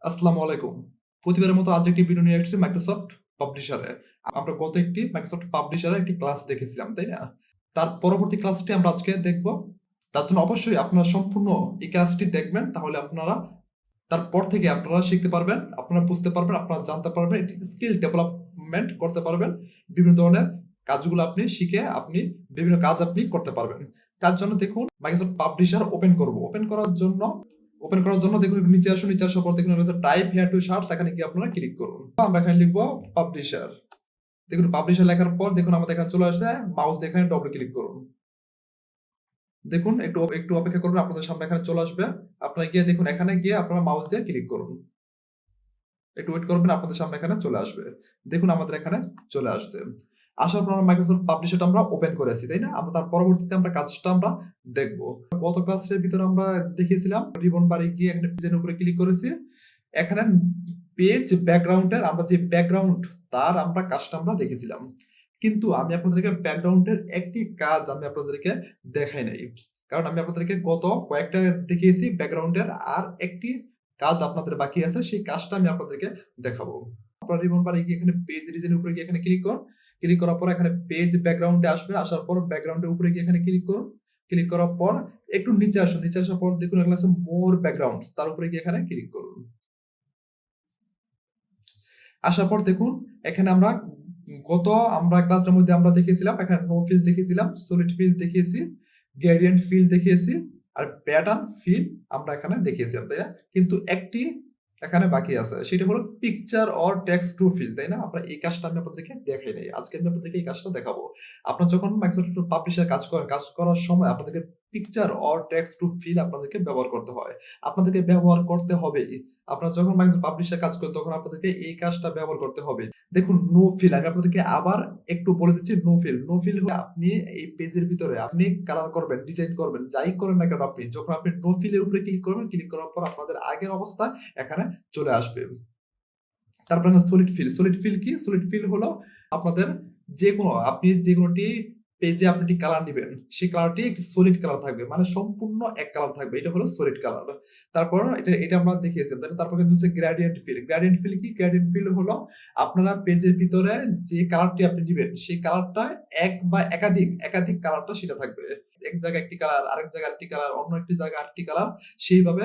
আসসালামু আলাইকুম। প্রতিবারের মতো আজ একটি ভিডিও নিয়ে এসেছি মাইক্রোসফট পাবলিশারে। আমরা গত একটি মাইক্রোসফট পাবলিশারে একটি ক্লাস দেখেছিলাম, তাই না? তার পরবর্তী ক্লাসটি আমরা আজকে দেখব। তার জন্য অবশ্যই আপনারা সম্পূর্ণ এই ক্লাসটি দেখবেন, তাহলে আপনারা তারপর থেকে আপনারা শিখতে পারবেন, আপনারা বুঝতে পারবেন, আপনারা জানতে পারবেন, একটি স্কিল ডেভেলপমেন্ট করতে পারবেন। বিভিন্ন ধরনের কাজগুলো আপনি শিখে বিভিন্ন কাজ আপনি করতে পারবেন। তার জন্য দেখুন মাইক্রোসফট পাবলিশার ওপেন করার জন্য দেখুন নিচে আসুন, নিচে আসার পর দেখুন টাইপ হেয়ার টু সার্চ, এখানে গিয়ে আপনারা ক্লিক করুন। আমরা এখানে লিখবো পাবলিশার। দেখুন পাবলিশার লেখার পর দেখুন আমাদের এখানে চলে আসছে, মাউস দিয়ে এখানে ডবল ক্লিক করুন। দেখুন একটু একটু অপেক্ষা করুন, আপনাদের সামনে এখানে চলে আসবে। আপনারা গিয়ে দেখুন এখানে গিয়ে আপনারা মাউস দিয়ে ক্লিক করুন। একটু ওয়েট করবেন, আপনাদের সামনে এখানে চলে আসবে। দেখুন আমাদের এখানে চলে আসছে। আসার পর আমরা মাইক্রোসফট পাবলিশারটা আমরা ওপেন করেছি, তাই না? আমরা তার পরবর্তীতে আমরা কাজটা আমরা দেখব। গত ক্লাসের ভিতরে আমরা দেখিয়েছিলাম রিবন বারে গিয়ে এখানে পেজের উপরে ক্লিক করেছি। এখানে পেজ ব্যাকগ্রাউন্ডের আমরা যে ব্যাকগ্রাউন্ড তার আমরা কাজটা আমরা দেখেছিলাম, কিন্তু আমি আপনাদেরকে ব্যাকগ্রাউন্ডের একটি কাজ আমি আপনাদেরকে দেখাই নাই, কারণ আমি আপনাদেরকে গত কয়েকটা দেখিয়েছি ব্যাকগ্রাউন্ডের, আর একটি কাজ আপনাদের বাকি আছে, সেই কাজটা আমি আপনাদেরকে দেখাবো। আপনারা রিবন বারে গিয়ে এখানে পেজ রিজনের উপরে গিয়ে এখানে ক্লিক করুন। ক্লিক করার পর এখানে পেজ ব্যাকগ্রাউন্ডে আসবেন, আসার পর ব্যাকগ্রাউন্ডের উপরে গিয়ে এখানে ক্লিক করুন। ক্লিক করার পর একটু নিচে আসুন, নিচে আসার পর দেখুন এখানে আছে মোর ব্যাকগ্রাউন্ড, তার উপরে গিয়ে এখানে ক্লিক করুন। আসার পর দেখুন এখানে আমরা ক্লাসের মধ্যে আমরা দেখিয়েছিলাম, এখানে নো ফিল দেখিয়েছিলাম, সলিড ফিল দেখিয়েছি, গ্রেডিয়েন্ট ফিল দেখিয়েছি, আর প্যাটার্ন ফিল আমরা এখানে দেখিয়েছিলাম, তাই না? কিন্তু একটি এখানে বাকি আছে, সেটা হলো picture or text to fill, তাই না? আমরা এই কাজটা আমি আপনাদেরকে দেখাই নাই, আজকে আমি আপনাদেরকে এই কাজটা দেখাবো। আপনারা যখন মাইক্রোসফট পাবলিশার কাজ করেন, কাজ করার সময় আপনাদেরকে picture or text to fill আপনাদেরকে ব্যবহার করতে হয়, আপনাদেরকে ব্যবহার করতে হবে। আপনারা যখন মাইক্রোসফট পাবলিশার কাজ করেন তখন আপনাদেরকে এই কাজটা ব্যবহার করতে হবে। দেখুন নো ফিল আমি আপনাদেরকে আবার একটু বলে দিচ্ছি। নো ফিল হলে আপনি এই পেজের ভিতরে আপনি কালার করবেন, ডিজাইন করবেন, যাই করেন না কেন, আপনি যখন আপনি নো ফিলের উপরে ক্লিক করবেন, ক্লিক করার পর আপনাদের আগের অবস্থা এখানে চলে আসবে। তারপর সলিড ফিল কি? সলিড ফিল হলো আপনাদের আপনি যে কোনোটি পেজে আপনি একটি কালার নেবেন, সেই কালারটি একটি সলিড কালার থাকবে, মানে সম্পূর্ণ এক কালার থাকবে, এটা হলো সলিড কালার। তারপর এটা আমরা দেখিয়েছি, তারপর কিন্তু হচ্ছে গ্রেডিয়েন্ট ফিল কি? গ্রেডিয়েন্ট ফিল হলো আপনারা পেজের ভিতরে যে কালারটি আপনি নেবেন, সেই কালারটা এক বা একাধিক কালারটা সেটা থাকবে। এক জায়গায় একটি কালার, আরেক জায়গায় আরেকটি কালার, অন্য একটি জায়গায় আরেকটি কালার, সেইভাবে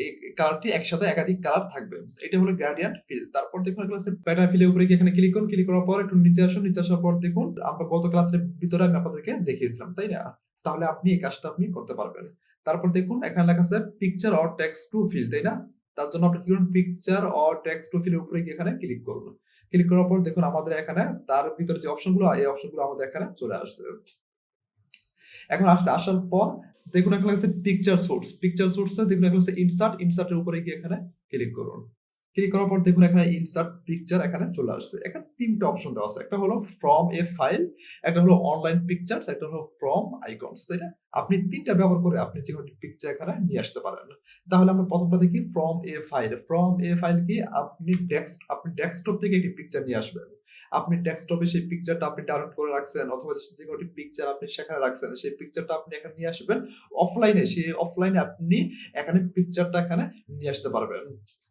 এই কালারটি একসাথে একাধিক কালার থাকবে। এটা হলো গ্রেডিয়েন্ট ফিল। তারপর দেখুন এগুলো হচ্ছে প্যাটার্ন ফিলের উপরে গিয়ে এখানে ক্লিক করুন। ক্লিক করার পর একটু নিচে আসুন, নিচে আসার পর দেখুন আমরা গত ক্লাসের ভিতরে আমি আপনাদেরকে দেখিয়েছিলাম, তাই না? তাহলে আপনি এই কাজটা আপনি করতে পারবেন। তারপর দেখুন এখানে লেখা আছে picture or text to fill, তাই না? তার জন্য আপনি কি করুন, পিকচার অর টেক্সট টু ফিলের উপরে গিয়ে এখানে ক্লিক করুন। ক্লিক করার পর দেখুন আমাদের এখানে তার ভিতরে যে অপশনগুলো, এই অপশনগুলো আমাদের এখানে চলে আসছে। এখন আসার পর দেখুন এখানে আছে পিকচার সোর্সে দেখুন এখানে আছে ইনসার্টের উপরে গিয়ে এখানে ক্লিক করুন। ক্লিক করার পর দেখুন এখানে ইনসার্ট পিকচার এখানে চলে আসছে। এখানে তিনটা অপশন দেওয়া আছে, একটা হলো ফ্রম এ ফাইল, একটা হলো অনলাইন পিকচার্স, একটা হলো ফ্রম আইকনস, তাই না? আপনি তিনটা ব্যবহার করে আপনি যে কোনো পিকচার এখানে নিয়ে আসতে পারেন। তাহলে আমরা প্রথমটা দেখি ফ্রম এ ফাইল কি? আপনি ডেস্কটপ থেকে একটি পিকচার নিয়ে আসবেন। আপনি ডেস্কটপে সেই পিকচারটা আপনি ডাউনলোড করে রাখছেন, অথবা যে কোনো পিকচার আপনি সেখানে রাখছেন, সেই পিকচারটা আপনি এখানে নিয়ে আসবেন অফলাইনে আপনি এখানে পিকচারটা এখানে নিয়ে আসতে পারবেন।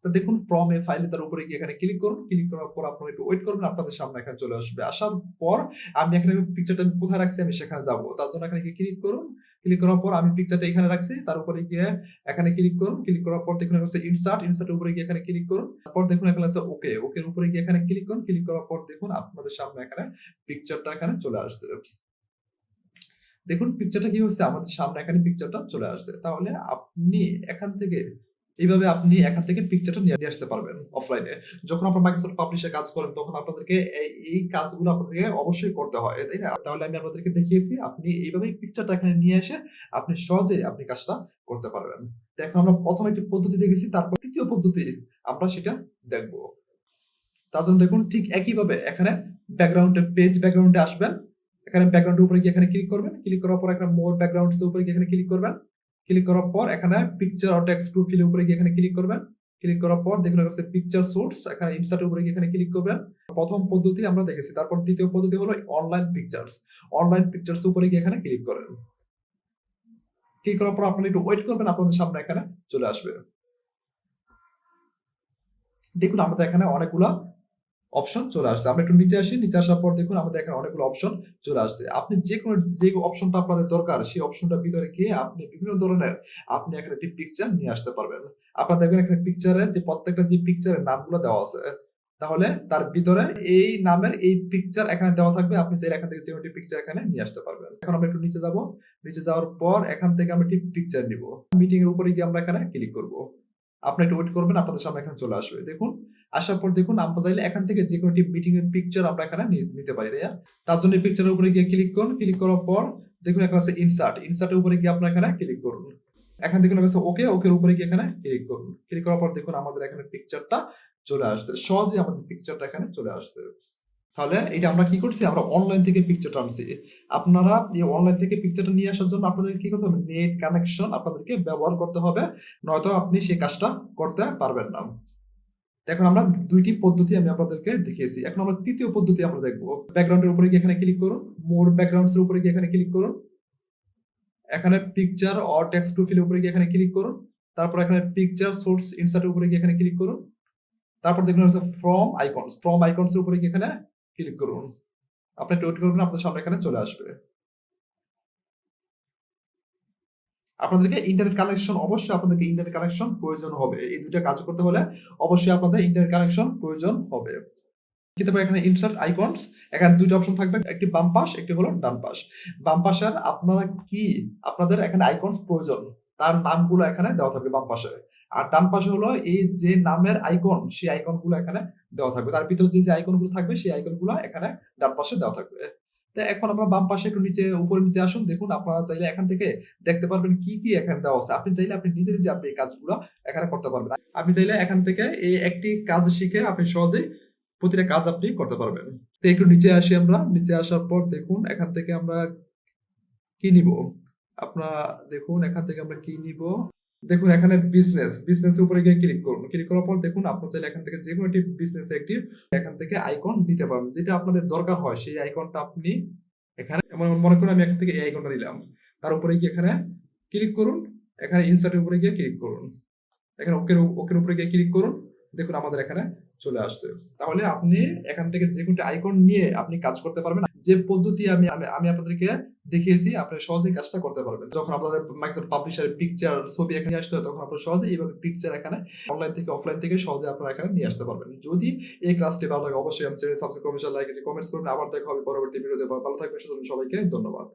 তো দেখুন ফ্রম এ ফাইলে তার উপরে গিয়ে এখানে ক্লিক করুন। ক্লিক করার পর আপনারা একটু ওয়েট করবেন, আপনাদের সামনে এখানে চলে আসবে। আসার পর আমি এখানে পিকচারটা কোথায় রাখছি আমি সেখানে যাব, তার জন্য এখানে গিয়ে ক্লিক করুন। ক্লিক করার পর আমি পিকচারটা এখানে রাখছি, তার উপরে গিয়ে এখানে ক্লিক করুন। ক্লিক করার পর দেখুন এখানে ইনসার্টের উপরে গিয়ে এখানে ক্লিক করুন। তারপর দেখুন এখানে আছে ওকের উপরে গিয়ে এখানে ক্লিক করুন। ক্লিক করার পর দেখুন আপনাদের সামনে এখানে পিকচারটা এখানে চলে আসছে। দেখুন পিকচারটা কি হচ্ছে, আমাদের সামনে এখানে পিকচারটা চলে আসছে। তাহলে আপনি এখান থেকে পিকচারটা নিয়ে আসতে পারবেন অফলাইনে। যখন আপনার মাইক্রোসফট পাবলিশে কাজ করেন তখন আপনাদেরকে এই কাজগুলো আপনাদেরকে অবশ্যই করতে হয়, তাই না? তাহলে আমি আপনাদেরকে দেখিয়েছি আপনি এইভাবেই পিকচারটা এখানে নিয়ে এসে আপনি সহজে আপনি কাজটা করতে পারবেন। তো এখন আমরা প্রথম একটি পদ্ধতি দেখেছি, তারপর তৃতীয় পদ্ধতি আমরা সেটা দেখব। তার জন্য দেখুন ঠিক একইভাবে এখানে পেজ ব্যাকগ্রাউন্ডে আসবেন। এখানে ব্যাকগ্রাউন্ডের উপরে গিয়ে এখানে ক্লিক করবেন। ক্লিক করার পর এখানে মোর ব্যাকগ্রাউন্ডস এর উপরে গিয়ে এখানে ক্লিক করবেন। ক্লিক করার পর এখানে পিকচার অর টেক্সট টু ফিলের উপরে গিয়ে এখানে ক্লিক করবেন। ক্লিক করার পর দেখুন এখানে পিকচার সোর্স, এখানে ইনসার্টের উপরে গিয়ে এখানে ক্লিক করবেন। প্রথম পদ্ধতি আমরা দেখেছি। তারপর দ্বিতীয় পদ্ধতি হলো অনলাইন পিকচার্স উপরে গিয়ে এখানে ক্লিক করেন। ক্লিক করার পর আপনারা একটু ওয়েট করবেন, আপনাদের সামনে এখানে চলে আসবে। দেখুন আমাদের এখানে অনেকগুলা অপশন চলে আসছে। আমরা একটু নিচে আসি, নিচে আসার পর দেখুন আমাদের এখানে অনেকগুলো অপশন চলে আসছে। আপনি যে অপশনটা আপনাদের দরকার সেই অপশনটার ভিতরে গিয়ে আপনি বিভিন্ন ধরনের আপনি এখানে একটি পিকচার নিয়ে আসতে পারবেন। আপনারা দেখবেন এখানে পিকচারে যে প্রত্যেকটা যে পিকচারের নামগুলো দেওয়া আছে। তাহলে তার ভিতরে এই নামের এই পিকচার এখানে দেওয়া থাকবে। আপনি চাইলে এখান থেকে যে কোনো একটি পিকচার এখানে নিয়ে আসতে পারবেন। এখন আমরা একটু নিচে যাব। নিচে যাওয়ার পর এখান থেকে আমরা একটি পিকচার নিব। মিটিং এর উপরে গিয়ে আমরা এখানে ক্লিক করব। আপনি একটু ওয়েট করবেন, আপনাদের সামনে এখানে চলে আসবে। দেখুন আসার পর দেখুন আমরা চাইলে এখান থেকে যে কোনো একটি মিটিং এর পিকচার আমরা এখানে নিতে পারি, তাই না? তার জন্য এই পিকচারের উপরে গিয়ে ক্লিক করুন। ক্লিক করার পর দেখুন এখানে আছে ইনসার্ট। ইনসার্টের উপরে গিয়ে আপনারা এখানে ক্লিক করুন। এখান থেকে লেখা আছে ওকে, ওকের উপরে গিয়ে এখানে ক্লিক করুন। ক্লিক করার পর দেখুন আমাদের এখানে পিকচারটা চলে আসছে। সহজেই আমাদের পিকচারটা এখানে চলে আসছে। তাহলে এটা আমরা কি করছি? আমরা অনলাইন থেকে পিকচারটা আনছি। আপনারা এই অনলাইন থেকে পিকচারটা নিয়ে আসার জন্য আপনাদের কি করতে হবে? নেট কানেকশন আপনাদেরকে ব্যবহার করতে হবে। নয়তো আপনি সেই কাজটা করতে পারবেন না। এখন আমরা ২ টি পদ্ধতি আমি আপনাদেরকে দেখিয়েছি। এখন আমরা ৩য় পদ্ধতি আমরা দেখব। ব্যাকগ্রাউন্ডের উপরে গিয়ে এখানে ক্লিক করুন। মোর ব্যাকগ্রাউন্ডস এর উপরে গিয়ে এখানে ক্লিক করুন। এখানে picture or text to fill এর উপরে গিয়ে এখানে ক্লিক করুন। তারপর এখানে পিকচার সোর্স ইনসার্ট এর উপরে গিয়ে এখানে ক্লিক করুন। তারপর দেখুন হচ্ছে ফ্রম আইকনস। ফ্রম আইকনস এর উপরে গিয়ে এখানে ক্লিক করুন। আপনি একটু ওয়েট করবেন, আপনার সামনে এখানে চলে আসবে। আপনাদেরকে ইন্টারনেট কানেকশন অবশ্যই আপনাদেরকে ইন্টারনেট কানেকশন প্রয়োজন হবে। এই ২ টা কাজ করতে হলে অবশ্যই আপনাদের ইন্টারনেট কানেকশন প্রয়োজন হবে। কিন্তু ভাই এখানে ইনসার্ট আইকনস এখানে ২ টা অপশন থাকবে। একটি বাম পাশ, একটি হলো ডান পাশ। বাম পাশের আপনারা কি আপনাদের এখানে আইকনস প্রয়োজন। তার নামগুলো এখানে দেওয়া থাকবে বাম পাশে। আর ডান পাশে হলো এই যে নামের আইকন, সেই আইকনগুলো এখানে দেওয়া থাকবে। তার ভিতরে যে আইকনগুলো থাকবে সেই আইকনগুলো এখানে ডান পাশে দেওয়া থাকবে। তো এখন আমরা বাম পাশে একটু নিচে উপরে নিচে আসুন। দেখুন আপনারা চাইলে এখান থেকে দেখতে পারবেন কি এখানে দেওয়া আছে। আপনি চাইলে আপনি নিজে আপনি এই কাজগুলো এখানে করতে পারবেন। আপনি চাইলে এখান থেকে এই একটি কাজ শিখে আপনি সহজেই প্রতিটা কাজ আপনি করতে পারবেন। তো একটু নিচে আসি আমরা। নিচে আসার পর দেখুন এখান থেকে আমরা কি নিব? আপনারা দেখুন এখান থেকে আমরা কি নিব? দেখুন এখানে বিজনেস এর উপরে গিয়ে ক্লিক করুন। ক্লিক করার পর দেখুন আপনারা চাইলে এখান থেকে যেকোনো একটি বিজনেস একটি এখান থেকে আইকন নিতে পারবেন। যেটা আপনাদের দরকার হয় সেই আইকনটা আপনি এখানে মনে করুন আমি এখান থেকে এই আইকনটা নিলাম। তার উপরে গিয়ে এখানে ক্লিক করুন। এখানে ইনসার্ট এর উপরে গিয়ে ক্লিক করুন। এখানে ওকের উপরে গিয়ে ক্লিক করুন। দেখুন আমাদের এখানে চলে আসছে। তাহলে আপনি এখান থেকে যেকোনো আইকন নিয়ে আপনি কাজ করতে পারবেন। যে পদ্ধতি আমি আপনাদেরকে দেখিয়েছি আপনি সহজেই কাজটা করতে পারবেন। যখন আপনাদের মাইক্রোসফট পাবলিশার পিকচার ছবি এখানে আসতে হয় তখন আপনারা সহজেই এইভাবে পিকচার এখানে অনলাইন থেকে অফলাইন থেকে সহজে আপনারা এখানে নিয়ে আসতে পারবেন। যদি এই ক্লাসটি ভালো লাগে অবশ্যই আমার চ্যানেল সাবস্ক্রাইব করবেন, লাইক, কমেন্টস করবেন। আবার দেখা হবে পরবর্তী ভিডিওতে। ভালো থাকবেন, সুতরাং সবাইকে ধন্যবাদ।